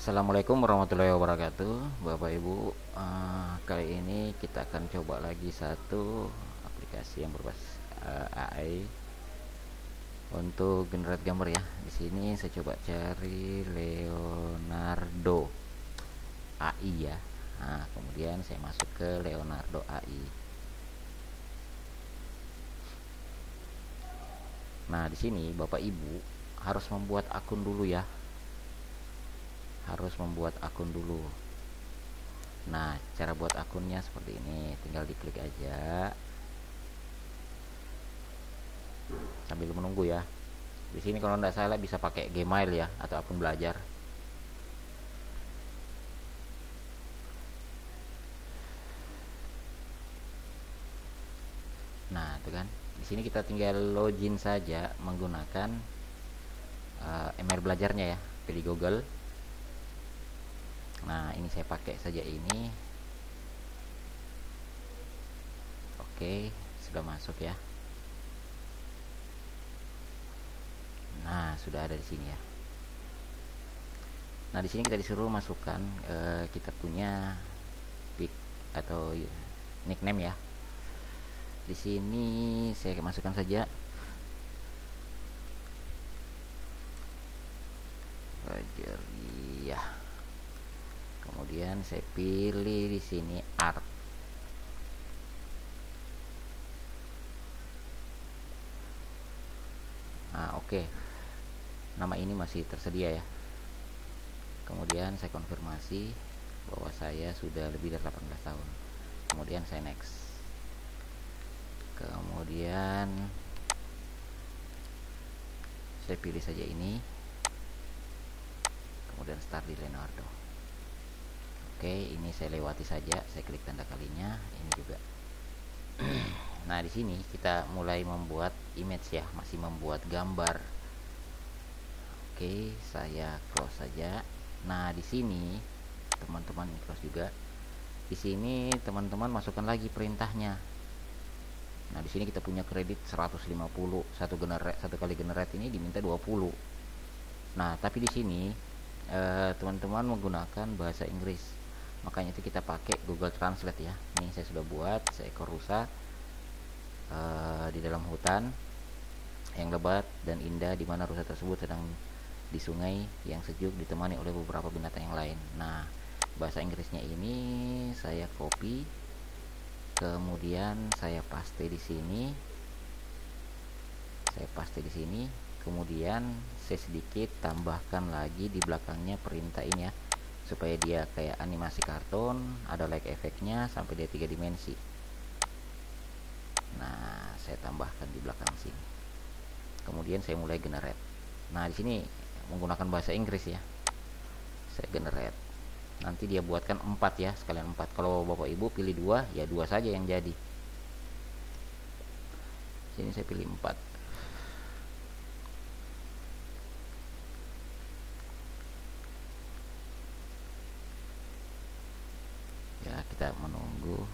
Assalamualaikum warahmatullahi wabarakatuh, Bapak Ibu. Kali ini kita akan coba lagi satu aplikasi yang berbasis AI untuk generate gambar ya. Di sini saya coba cari Leonardo AI ya. Nah, kemudian saya masuk ke Leonardo AI. Nah, di sini Bapak Ibu harus membuat akun dulu ya. Harus membuat akun dulu. Nah, cara buat akunnya seperti ini, tinggal diklik aja sambil menunggu ya. Di sini kalau tidak salah bisa pakai Gmail ya atau akun belajar. Nah, itu kan. Di sini kita tinggal login saja menggunakan email belajarnya ya, pilih Google. Nah, ini saya pakai saja ini. Oke, sudah masuk ya. Nah, sudah ada di sini ya. Nah, di sini kita disuruh masukkan kita punya pic atau nickname ya. Di sini saya masukkan saja Fajaria. Kemudian saya pilih di sini art. Nah, oke. Nama ini masih tersedia ya. Kemudian saya konfirmasi bahwa saya sudah lebih dari 18 tahun. Kemudian saya next. Kemudian saya pilih saja ini. Kemudian start di Leonardo. Oke, ini saya lewati saja. Saya klik tanda kalinya. Ini juga. Nah, di sini kita mulai membuat image ya, masih membuat gambar. Oke, saya close saja. Nah, di sini teman-teman close juga. Di sini teman-teman masukkan lagi perintahnya. Nah, di sini kita punya kredit 150, satu kali generate ini diminta 20. Nah, tapi di sini teman-teman menggunakan bahasa Inggris. Makanya itu kita pakai Google Translate ya. Ini saya sudah buat seekor rusa di dalam hutan yang lebat dan indah, di mana rusa tersebut sedang di sungai yang sejuk ditemani oleh beberapa binatang yang lain. Nah, bahasa Inggrisnya ini saya copy, kemudian saya paste di sini. Kemudian saya sedikit tambahkan lagi di belakangnya perintah ini ya, supaya dia kayak animasi kartun, ada like efeknya sampai dia 3 dimensi. Nah, saya tambahkan di belakang sini. Kemudian saya mulai generate. Nah, di sini menggunakan bahasa Inggris ya. Saya generate. Nanti dia buatkan 4 ya, sekalian 4. Kalau Bapak Ibu pilih 2, ya 2 saja yang jadi. Sini saya pilih 4. Ya, kita menunggu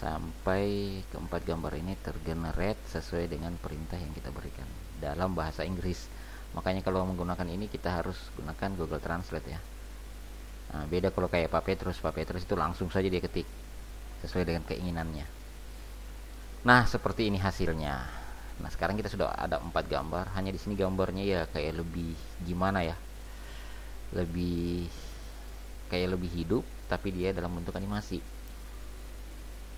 sampai keempat gambar ini tergenerate sesuai dengan perintah yang kita berikan dalam bahasa Inggris. Makanya kalau menggunakan ini kita harus gunakan Google Translate ya. Nah, beda kalau kayak Pak Petrus itu langsung saja dia ketik sesuai dengan keinginannya. Nah, seperti ini hasilnya. Nah, sekarang kita sudah ada 4 gambar. Hanya di sini gambarnya ya kayak lebih gimana ya, lebih hidup, tapi dia dalam bentuk animasi.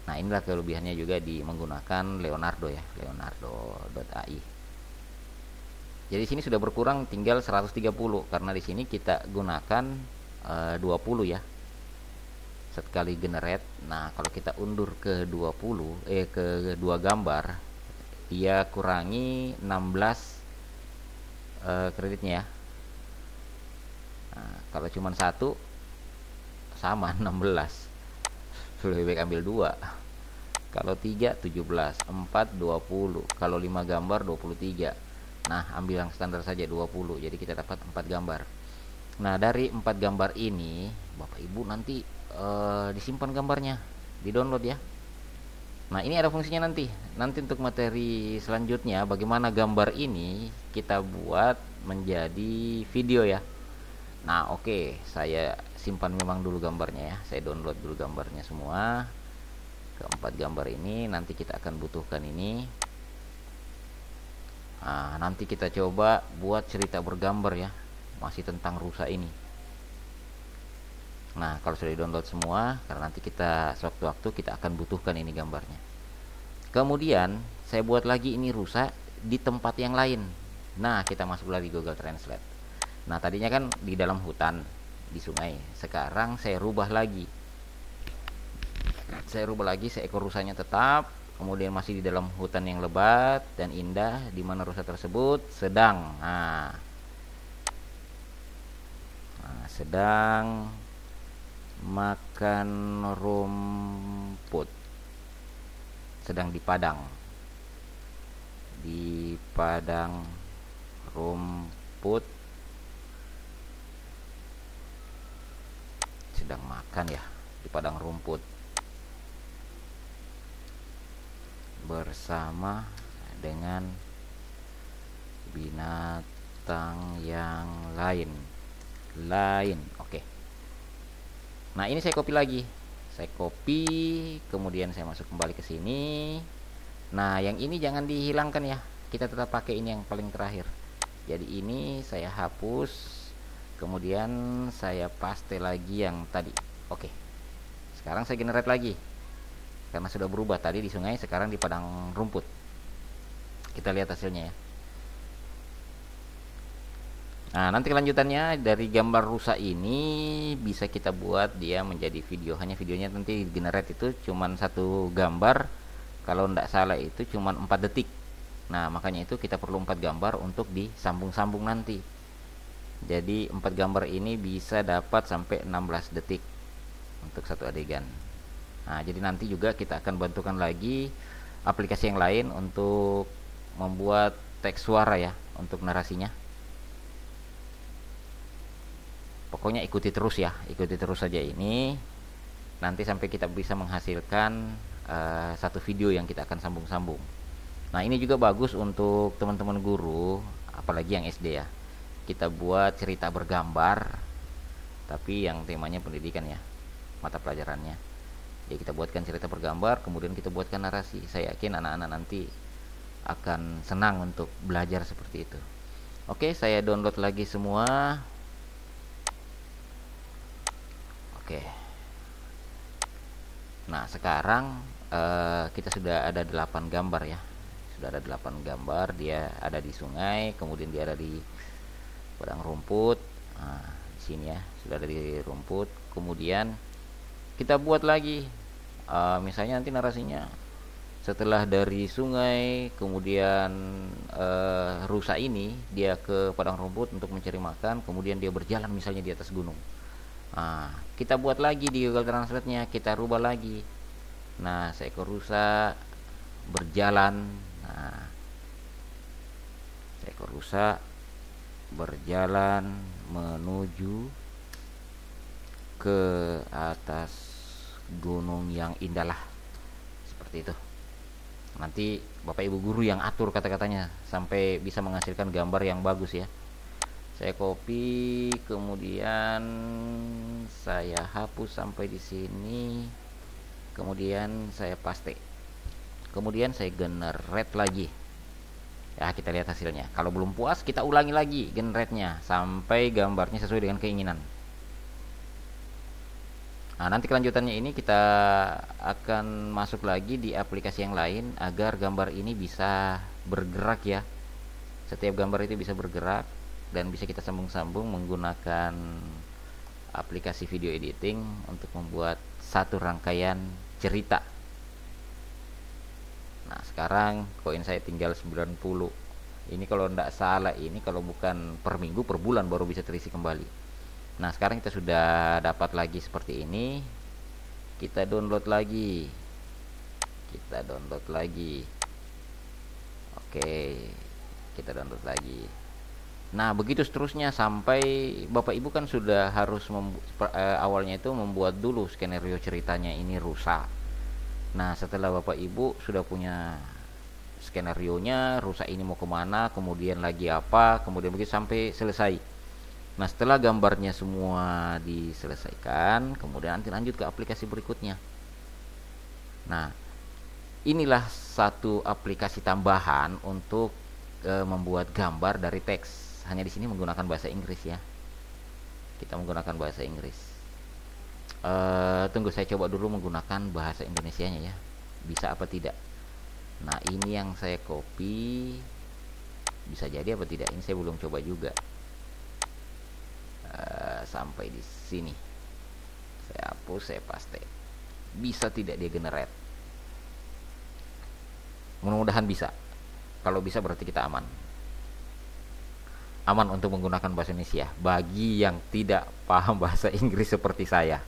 Nah, inilah kelebihannya juga di menggunakan Leonardo ya, Leonardo.ai. Jadi sini sudah berkurang tinggal 130 karena di sini kita gunakan 20 ya. Sekali generate. Nah, kalau kita undur ke 20 ke 2 gambar, dia kurangi 16 kreditnya ya. Nah, kalau cuma satu sama 16. Lebih baik ambil 2. Kalau 3 17, 4 20. Kalau 5 gambar 23. Nah, ambil yang standar saja 20. Jadi kita dapat 4 gambar. Nah, dari 4 gambar ini Bapak Ibu nanti disimpan gambarnya, di-download ya. Nah, ini ada fungsinya nanti. Nanti untuk materi selanjutnya bagaimana gambar ini kita buat menjadi video ya. Nah oke, saya simpan memang dulu gambarnya ya, saya download dulu gambarnya semua. Keempat gambar ini nanti kita akan butuhkan ini. Nah, nanti kita coba buat cerita bergambar ya, masih tentang rusa ini. Nah kalau sudah di download semua, karena nanti kita sewaktu-waktu kita akan butuhkan ini gambarnya. Kemudian saya buat lagi ini rusa di tempat yang lain. Nah kita masuk lagi Google Translate. Nah tadinya kan di dalam hutan, di sungai. Sekarang saya rubah lagi. Seekor rusanya tetap, kemudian masih di dalam hutan yang lebat dan indah, di mana rusa tersebut sedang sedang makan rumput, sedang di padang rumput, sedang makan ya di padang rumput bersama dengan binatang yang lain. Oke. Nah ini saya copy lagi, kemudian saya masuk kembali ke sini. Nah yang ini jangan dihilangkan ya, kita tetap pakai ini yang paling terakhir. Jadi ini saya hapus, kemudian saya paste lagi yang tadi. Oke, sekarang saya generate lagi karena sudah berubah, tadi di sungai, sekarang di padang rumput. Kita lihat hasilnya ya. Nah nanti kelanjutannya dari gambar rusa ini bisa kita buat dia menjadi video. Hanya videonya nanti generate itu cuman satu gambar, kalau tidak salah itu cuman 4 detik. Nah makanya itu kita perlu 4 gambar untuk disambung-sambung nanti. Jadi 4 gambar ini bisa dapat sampai 16 detik untuk satu adegan. Nah jadi nanti juga kita akan bantukan lagi aplikasi yang lain untuk membuat teks suara ya, untuk narasinya. Pokoknya ikuti terus saja ini, nanti sampai kita bisa menghasilkan satu video yang kita akan sambung-sambung. Nah ini juga bagus untuk teman-teman guru, apalagi yang SD ya. Kita buat cerita bergambar, tapi yang temanya pendidikan ya, mata pelajarannya. Jadi kita buatkan cerita bergambar, kemudian kita buatkan narasi. Saya yakin anak-anak nanti akan senang untuk belajar seperti itu. Oke, saya download lagi semua. Oke. Nah sekarang kita sudah ada 8 gambar ya, sudah ada 8 gambar. Dia ada di sungai, kemudian dia ada di padang rumput. Nah di sini ya, sudah ada di rumput. Kemudian kita buat lagi, misalnya nanti narasinya setelah dari sungai, kemudian rusa ini dia ke padang rumput untuk mencari makan, kemudian dia berjalan misalnya di atas gunung. Nah kita buat lagi di Google Translate nya, kita rubah lagi. Nah seekor rusa berjalan, nah seekor rusa berjalan menuju ke atas gunung yang indah lah, seperti itu. Nanti Bapak Ibu guru yang atur kata-katanya sampai bisa menghasilkan gambar yang bagus ya. Saya copy, kemudian saya hapus sampai di sini, kemudian saya paste, kemudian saya generate lagi ya. Kita lihat hasilnya. Kalau belum puas kita ulangi lagi generate-nya sampai gambarnya sesuai dengan keinginan. Nah nanti kelanjutannya ini kita akan masuk lagi di aplikasi yang lain agar gambar ini bisa bergerak ya. Setiap gambar itu bisa bergerak dan bisa kita sambung-sambung menggunakan aplikasi video editing untuk membuat satu rangkaian cerita. Nah sekarang koin saya tinggal 90. Ini kalau tidak salah, ini kalau bukan per minggu, per bulan baru bisa terisi kembali. Nah sekarang kita sudah dapat lagi seperti ini. Kita download lagi. Oke, kita download lagi. Nah begitu seterusnya sampai Bapak Ibu kan sudah harus awalnya itu membuat dulu skenario ceritanya ini rusa. Nah setelah Bapak Ibu sudah punya skenario nya, rusa ini mau kemana, kemudian lagi apa, kemudian begitu sampai selesai, Nah, setelah gambarnya semua diselesaikan, kemudian nanti lanjut ke aplikasi berikutnya. Nah, inilah satu aplikasi tambahan untuk membuat gambar dari teks. Hanya di sini menggunakan bahasa Inggris ya. Kita menggunakan bahasa Inggris. Tunggu, saya coba dulu menggunakan bahasa Indonesianya ya. Bisa apa tidak? Nah, ini yang saya copy. Bisa jadi apa tidak? Ini saya belum coba juga. Sampai di sini. Saya hapus, saya paste. Bisa tidak dia generate? Mudah-mudahan bisa. Kalau bisa berarti kita aman. Aman untuk menggunakan bahasa Indonesia bagi yang tidak paham bahasa Inggris seperti saya.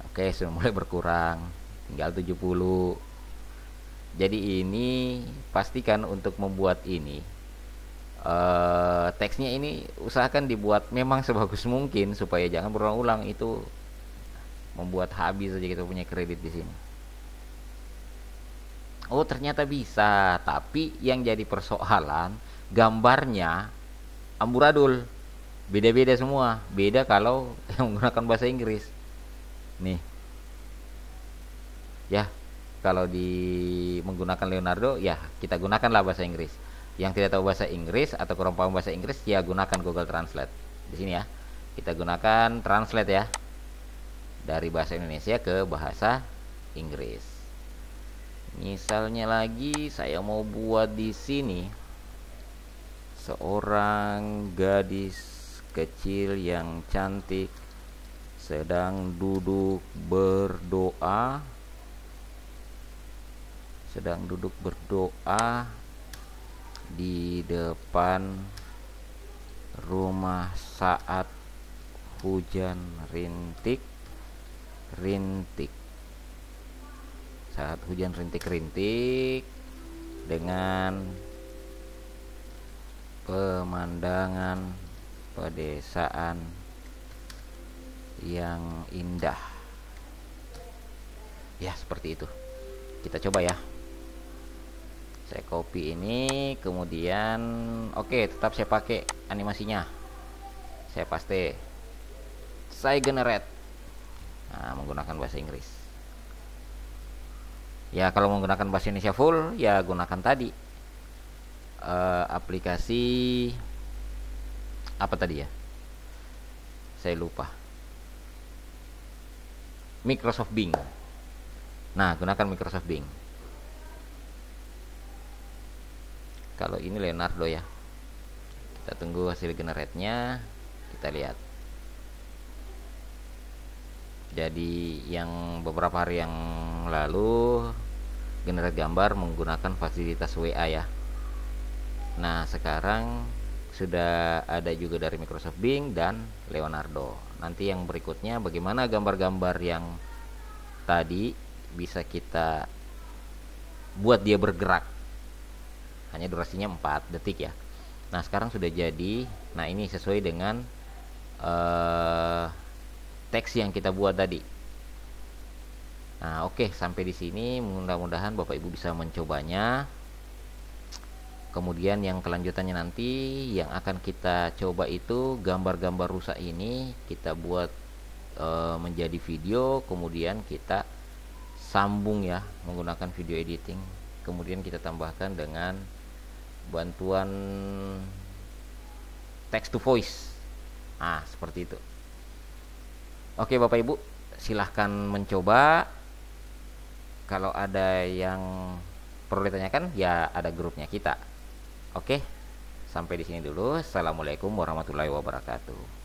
Oke, sudah mulai berkurang, tinggal 70. Jadi ini pastikan untuk membuat ini teksnya ini usahakan dibuat memang sebagus mungkin supaya jangan berulang-ulang, itu membuat habis saja kita punya kredit di sini. Oh, ternyata bisa, tapi yang jadi persoalan gambarnya amburadul, beda-beda semua. Beda kalau yang menggunakan bahasa Inggris. Nih. Ya, kalau menggunakan Leonardo ya kita gunakanlah bahasa Inggris. Yang tidak tahu bahasa Inggris atau kurang paham bahasa Inggris ya gunakan Google Translate. Di sini ya. Kita gunakan translate ya. Dari bahasa Indonesia ke bahasa Inggris. Misalnya lagi saya mau buat di sini seorang gadis kecil yang cantik sedang duduk berdoa di depan rumah saat hujan rintik dengan pemandangan pedesaan yang indah. Ya, seperti itu. Kita coba ya. Saya copy ini, kemudian oke, tetap saya pakai animasinya. Saya paste. Saya generate. Nah, menggunakan bahasa Inggris. Ya, kalau menggunakan bahasa Indonesia full, ya gunakan tadi aplikasi apa tadi ya? Saya lupa. Microsoft Bing. Nah, gunakan Microsoft Bing. Kalau ini Leonardo ya. Kita tunggu hasil generate-nya. Kita lihat. Jadi yang beberapa hari yang lalu generate gambar menggunakan fasilitas WA ya. Nah, sekarang sudah ada juga dari Microsoft Bing dan Leonardo. Nanti yang berikutnya bagaimana gambar-gambar yang tadi bisa kita buat dia bergerak. Hanya durasinya 4 detik ya. Nah, sekarang sudah jadi. Nah, ini sesuai dengan teks yang kita buat tadi. Nah, oke, sampai di sini mudah-mudahan Bapak Ibu bisa mencobanya. Kemudian yang kelanjutannya nanti yang akan kita coba itu gambar-gambar rusak ini kita buat menjadi video, kemudian kita sambung ya menggunakan video editing. Kemudian kita tambahkan dengan bantuan text to voice. Nah, seperti itu. Oke Bapak Ibu, silahkan mencoba. Kalau ada yang perlu ditanyakan ya ada grupnya kita. Oke, sampai di sini dulu. Assalamualaikum warahmatullahi wabarakatuh.